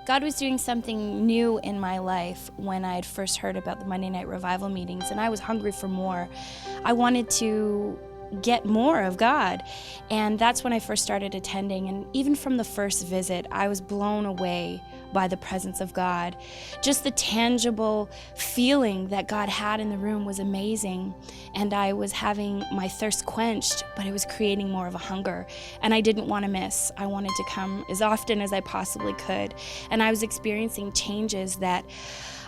God was doing something new in my life when I had first heard about the Monday night revival meetings, and I was hungry for more. I wanted to get more of God, and that's when I first started attending. And even from the first visit, I was blown away by the presence of God. Just the tangible feeling that God had in the room was amazing, and I was having my thirst quenched, but it was creating more of a hunger, and I didn't want to miss. I wanted to come as often as I possibly could, and I was experiencing changes that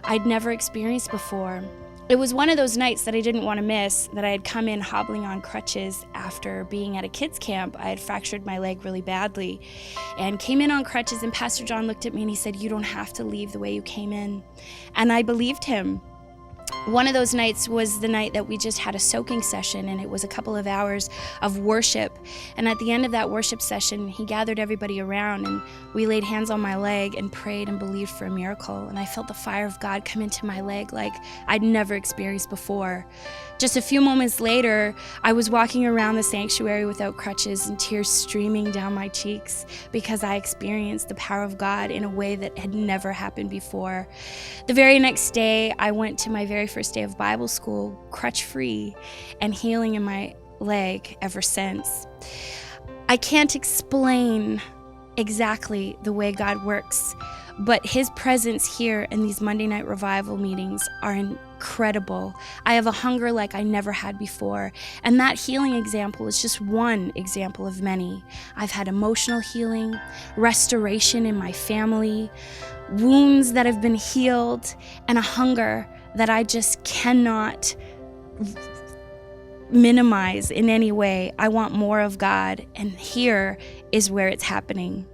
I'd never experienced before. It was one of those nights that I didn't want to miss, that I had come in hobbling on crutches after being at a kids camp. I had fractured my leg really badly and came in on crutches, and Pastor John looked at me and he said, "You don't have to leave the way you came in." And I believed him. One of those nights was the night that we just had a soaking session, and it was a couple of hours of worship. And at the end of that worship session, he gathered everybody around, and we laid hands on my leg and prayed and believed for a miracle. And I felt the fire of God come into my leg like I'd never experienced before. Just a few moments later, I was walking around the sanctuary without crutches and tears streaming down my cheeks because I experienced the power of God in a way that had never happened before. The very next day, I went to my very first day of Bible school, crutch-free, and healing in my leg ever since. I can't explain exactly the way God works, but his presence here in these Monday night revival meetings are incredible. I have a hunger like I never had before, and that healing example is just one example of many. I've had emotional healing, restoration in my family, wounds that have been healed, and a hunger that I just cannot minimize in any way. I want more of God, and here is where it's happening.